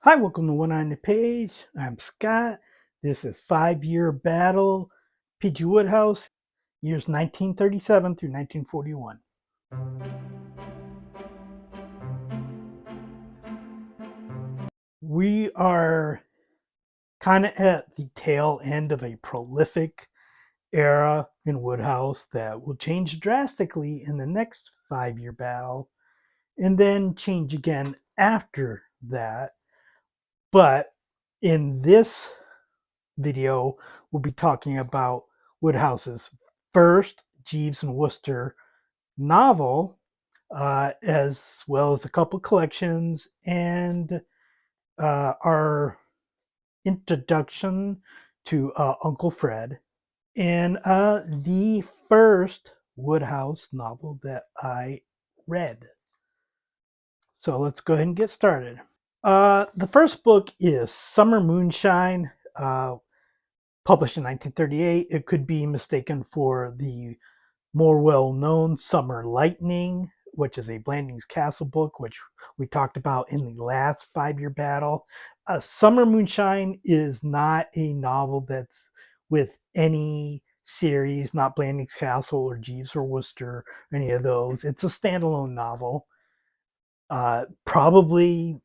Hi, welcome to One on the Page. I'm Scott. This is 5 Year Battle, PG Wodehouse, years 1937 through 1941. We are kind of at the tail end of a prolific era in Wodehouse that will change drastically in the next 5 year battle and then change again after that. But in this video, we'll be talking about Wodehouse's first Jeeves and Wooster novel, as well as a couple collections and our introduction to Uncle Fred, and the first Wodehouse novel that I read. So let's go ahead and get started. The first book is Summer Moonshine, published in 1938. It could be mistaken for the more well-known Summer Lightning, which is a Blandings Castle book, which we talked about in the last 5 year battle. Summer Moonshine is not a novel that's with any series, not Blandings Castle or Jeeves or Wooster, any of those. It's a standalone novel. Probably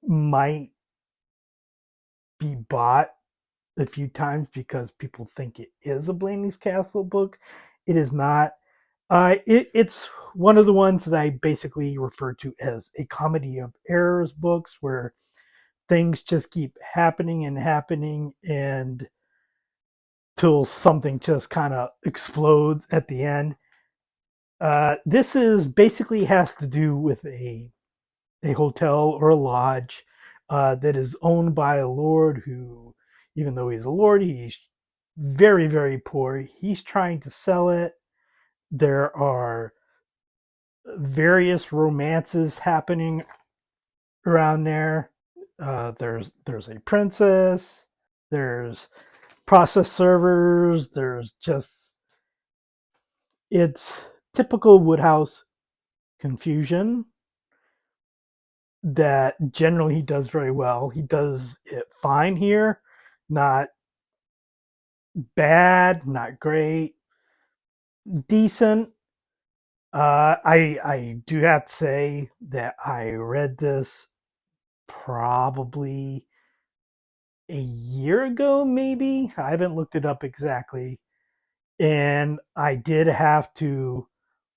might be bought a few times because people think it is a Blandings Castle book. It is not. It's one of the ones that I basically refer to as a comedy of errors books, where things just keep happening and happening and till something just kind of explodes at the end. This is basically has to do with a hotel or a lodge that is owned by a lord who, even though he's a lord, he's very, very poor. He's trying to sell it. There are various romances happening around there. There's a princess. There's process servers. There's just it's typical Wodehouse confusion that generally he does very well. He does it fine here, not bad, not great, decent. I do have to say that I read this probably a year ago, maybe. I haven't looked it up exactly, and I did have to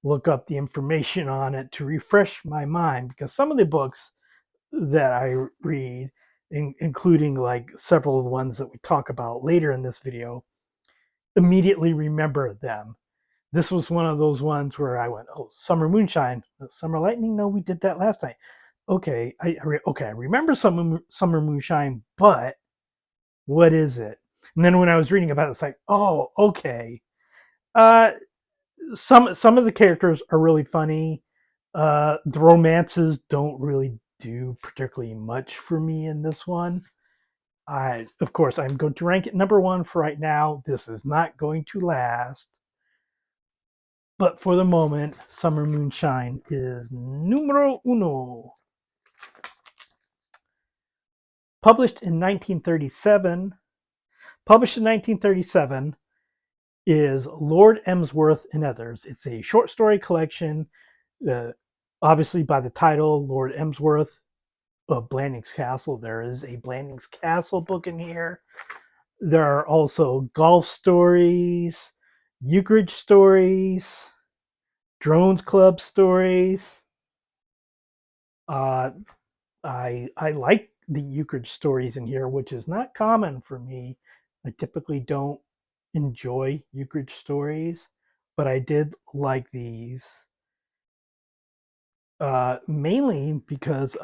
look up the information on it to refresh my mind because some of the books that I read, including like several of the ones that we talk about later in this video, immediately remember them. This was one of those ones where I went, "Oh, Summer Moonshine, Summer Lightning. No, we did that last night. Okay, I remember Summer Moonshine, but what is it?" And then when I was reading about it, it's like, "Oh, okay." Uh, some of the characters are really funny. The romances don't really do particularly much for me in this one. Of course, I'm going to rank it number one for right now. This is not going to last. But for the moment, Summer Moonshine is numero uno. Published in 1937, published in 1937 is Lord Emsworth and Others. It's a short story collection, uh, obviously by the title Lord Emsworth of Blandings Castle. There is a Blandings Castle book in here. There are also golf stories, euchre stories, drones club stories. Uh, I like the euchre stories in here, which is not common for me. I typically don't enjoy euchre stories, but I did like these. Mainly because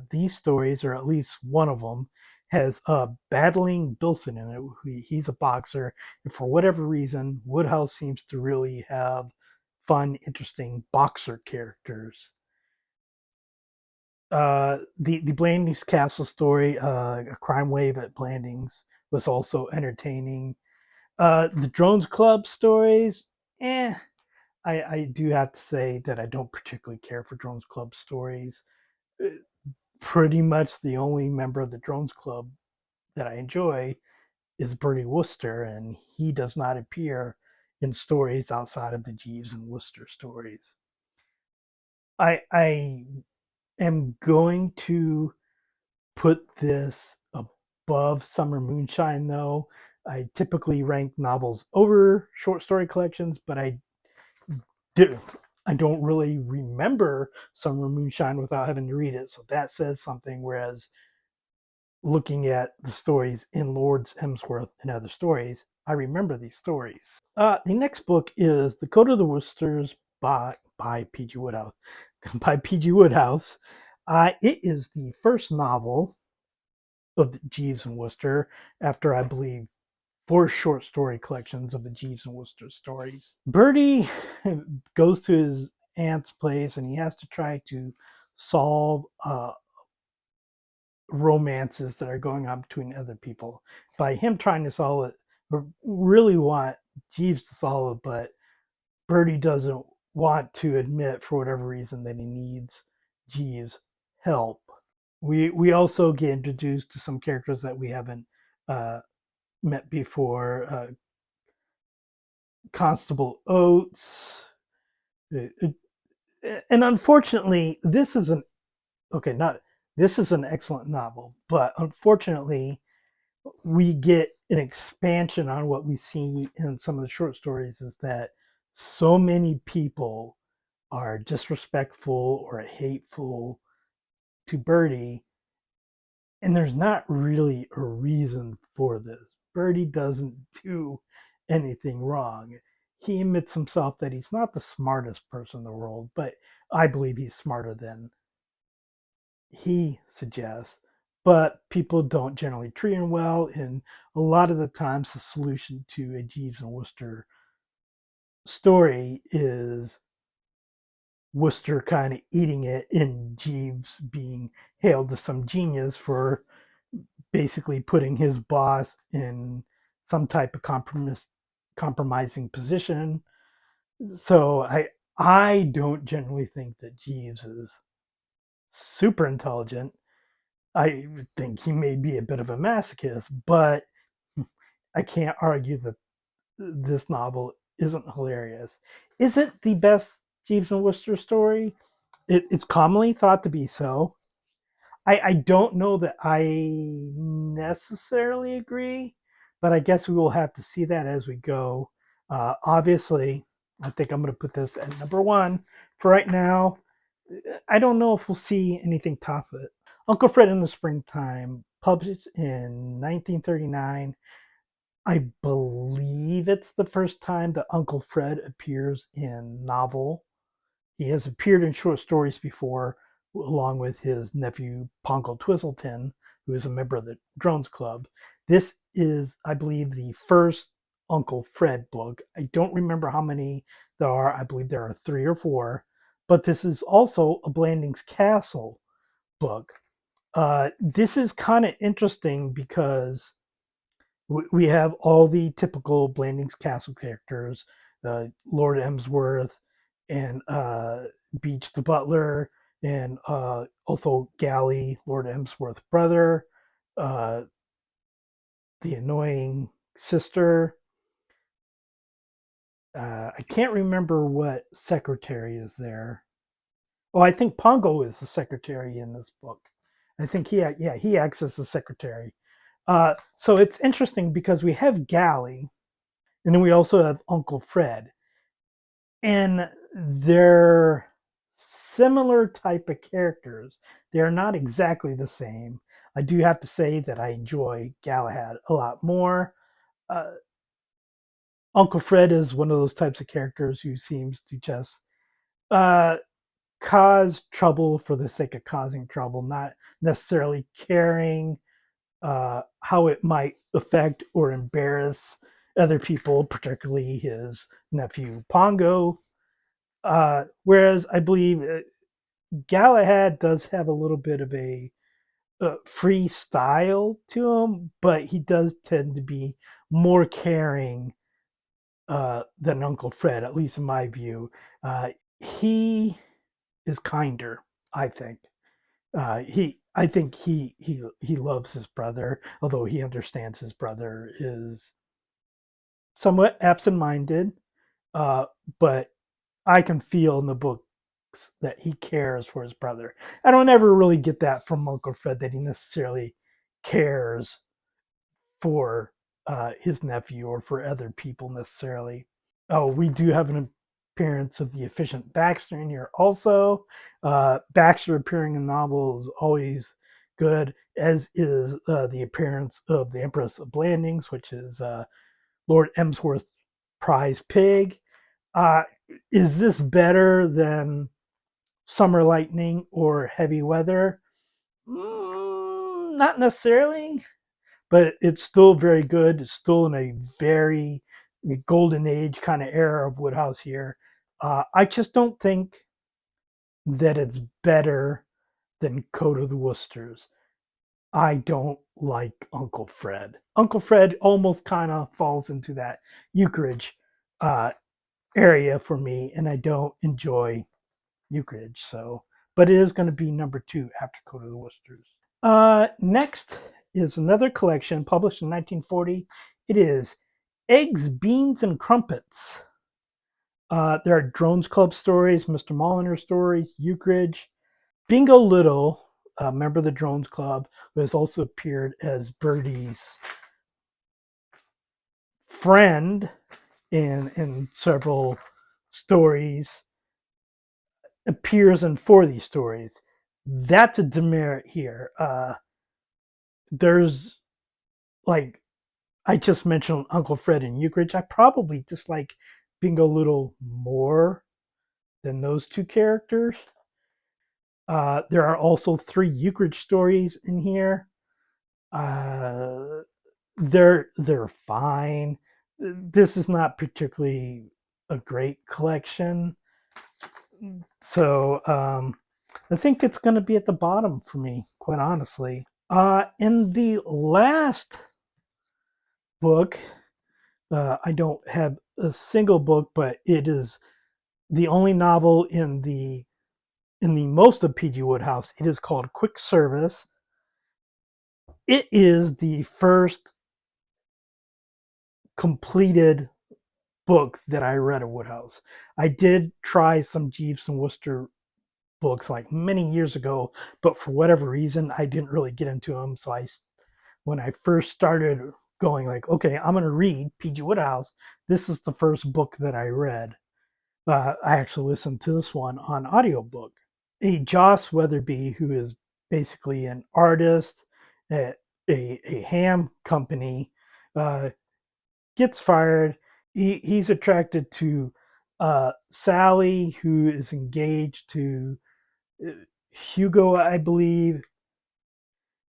these stories, or at least one of them, has Battling Bilson in it. He's a boxer, and for whatever reason, Wodehouse seems to really have fun, interesting boxer characters. The Blandings Castle story, A Crime Wave at Blandings, was also entertaining. The Drones Club stories, eh. I do have to say that I don't particularly care for Drones Club stories. Uh, pretty much the only member of the Drones Club that I enjoy is PG Wooster, and he does not appear in stories outside of the Jeeves and Wooster stories. I am going to put this above Summer Moonshine, though. I typically rank novels over short story collections, but do I don't really remember Summer Moonshine without having to read it, so that says something. Whereas looking at the stories in Lord's Emsworth and other stories, I remember these stories. The next book is The Code of the Woosters by PG Wodehouse. By PG Wodehouse. It is the first novel of the Jeeves and Wooster after, I believe, four short story collections of the Jeeves and Wooster stories. Bertie goes to his aunt's place and he has to try to solve romances that are going on between other people. By him trying to solve it, we really want Jeeves to solve it, but Bertie doesn't want to admit for whatever reason that he needs Jeeves' help. We also get introduced to some characters that we haven't uh, met before. Constable Oates, uh, and unfortunately, this is an okay. Not this is an excellent novel, but unfortunately, we get an expansion on what we see in some of the short stories. Is that so many people are disrespectful or hateful to Bertie, and there's not really a reason for this. Bertie doesn't do anything wrong. He admits himself that he's not the smartest person in the world, but I believe he's smarter than he suggests. But people don't generally treat him well, and a lot of the times the solution to a Jeeves and Wooster story is Wooster kind of eating it and Jeeves being hailed as some genius for basically putting his boss in some type of compromising position. So I don't generally think that Jeeves is super intelligent. I think he may be a bit of a masochist, but I can't argue that this novel isn't hilarious. Is it the best Jeeves and Wooster story? It's commonly thought to be so. I don't know that I necessarily agree, but I guess we will have to see that as we go. Obviously, I think I'm going to put this at number one for right now. I don't know if we'll see anything top of it. Uncle Fred in the Springtime, published in 1939. I believe it's the first time that Uncle Fred appears in novel. He has appeared in short stories before, along with his nephew Pongo Twistleton, who is a member of the Drones Club. This is, I believe, the first Uncle Fred book. I don't remember how many there are. I believe there are three or four. But this is also a Blandings Castle book. This is kind of interesting because we have all the typical Blandings Castle characters, Lord Emsworth and Beach the Butler, and also Galley, Lord Emsworth's brother, uh, the annoying sister. I can't remember what secretary is there. Oh, I think Pongo is the secretary in this book. I think he acts as the secretary. So it's interesting because we have Galley, and then we also have Uncle Fred. And they're similar type of characters. They're not exactly the same. I do have to say that I enjoy Galahad a lot more. Uh, Uncle Fred is one of those types of characters who seems to just uh, cause trouble for the sake of causing trouble, not necessarily caring how it might affect or embarrass other people, particularly his nephew Pongo. Whereas I believe Galahad does have a little bit of a free style to him, but he does tend to be more caring than Uncle Fred, at least in my view. He is kinder, I think. I think he loves his brother, although he understands his brother is somewhat absent-minded. Uh, but I can feel in the books that he cares for his brother. I don't ever really get that from Uncle Fred that he necessarily cares for his nephew or for other people necessarily. Oh, we do have an appearance of the efficient Baxter in here also. Baxter appearing in novels is always good, as is the appearance of the Empress of Blandings, which is Lord Emsworth's prize pig. Uh, is this better than Summer Lightning or Heavy Weather? Not necessarily, but it's still very good. It's still in a very golden age kind of era of Woodhouse here. I just don't think that it's better than Coat of the Woosters. I don't like Uncle Fred. Uncle Fred almost kind of falls into that Euchridge uh, area for me, and I don't enjoy Euchridge. So, but it is going to be number two after Coat of the Woosters. Next is another collection published in 1940. It is Eggs, Beans, and Crumpets. There are Drones Club stories, Mr. Molyneux stories, Euchridge. Bingo Little, a member of the Drones Club, who has also appeared as Birdie's friend in several stories, appears in four of these stories. That's a demerit here. There's like I just mentioned Uncle Fred and Euchridge. I probably dislike Bingo Little more than those two characters. There are also three Euchridge stories in here. Uh, they're fine. This is not particularly a great collection, so I think it's going to be at the bottom for me, quite honestly. In the last book, I don't have a single book, but it is the only novel in the most of PG Wodehouse. It is called Quick Service. It is the first completed book that I read of Wodehouse. I did try some Jeeves and Wooster books like many years ago, but for whatever reason, I didn't really get into them. So when I first started going like, okay, I'm going to read PG Wodehouse, this is the first book that I read. I actually listened to this one on audiobook. A Joss Weatherby, who is basically an artist at a ham company, uh, gets fired. He's attracted to Sally, who is engaged to uh, Hugo, I believe,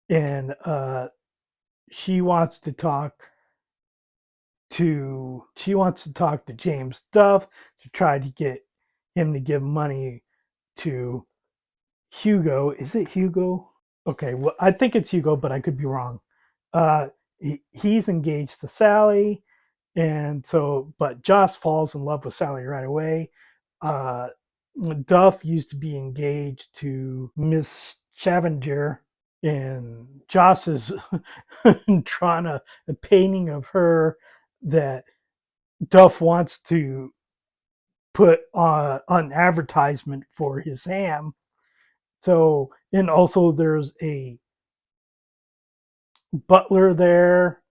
and she wants to talk to James Duff to try to get him to give money to Hugo. Is it Hugo? Okay, well, I think it's Hugo, but I could be wrong. Uh, he's engaged to Sally, and so, but Joss falls in love with Sally right away. Uh, Duff used to be engaged to Miss Challenger, and Joss is drawing a painting of her that Duff wants to put on advertisement for his ham. So, and also there's a butler there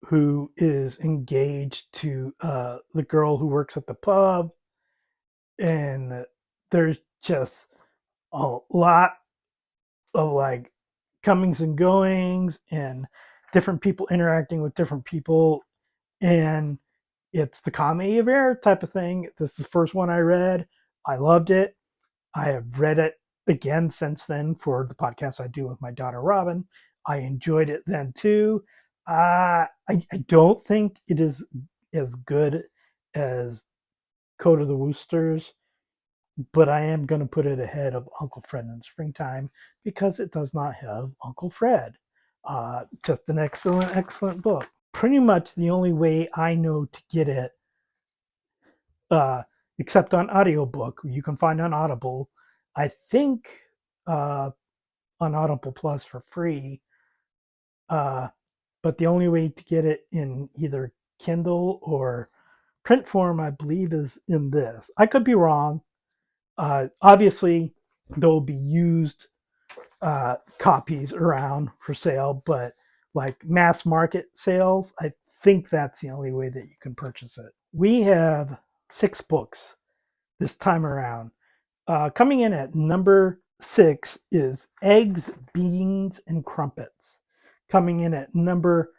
who is engaged to the girl who works at the pub, and there's just a lot of like comings and goings and different people interacting with different people, and it's the comedy of error type of thing. This is the first one I read. I loved it. I have read it again since then for the podcast I do with my daughter Robyn. I enjoyed it then too. I don't think it is as good as Coat of the Woosters, but I am going to put it ahead of Uncle Fred in Springtime because it does not have Uncle Fred. Just an excellent, excellent book. Pretty much the only way I know to get it, uh, except on audiobook, you can find on Audible. I think uh, on Audible Plus for free, uh, but the only way to get it in either Kindle or print form, I believe, is in this. I could be wrong. Obviously, there'll be used copies around for sale, but like mass market sales, I think that's the only way that you can purchase it. We have 6 books this time around. Coming in at number 6 is Eggs, Beans, and Crumpets. Coming in at number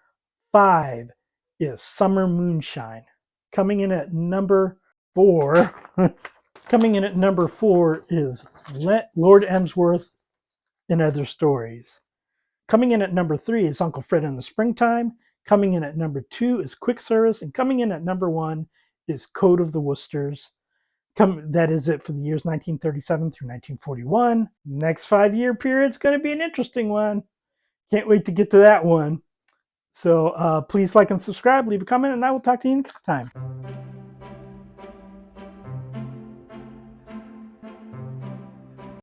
5 is Summer Moonshine. Coming in at number 4, coming in at number 4 is Lord Emsworth and Other Stories. Coming in at number 3 is Uncle Fred in the Springtime. Coming in at number 2 is Quick Service, and coming in at number 1 is Code of the Woosters. That is it for the years 1937 through 1941. Next 5-year period is going to be an interesting one. Can't wait to get to that one. So please like and subscribe, leave a comment, and I will talk to you next time.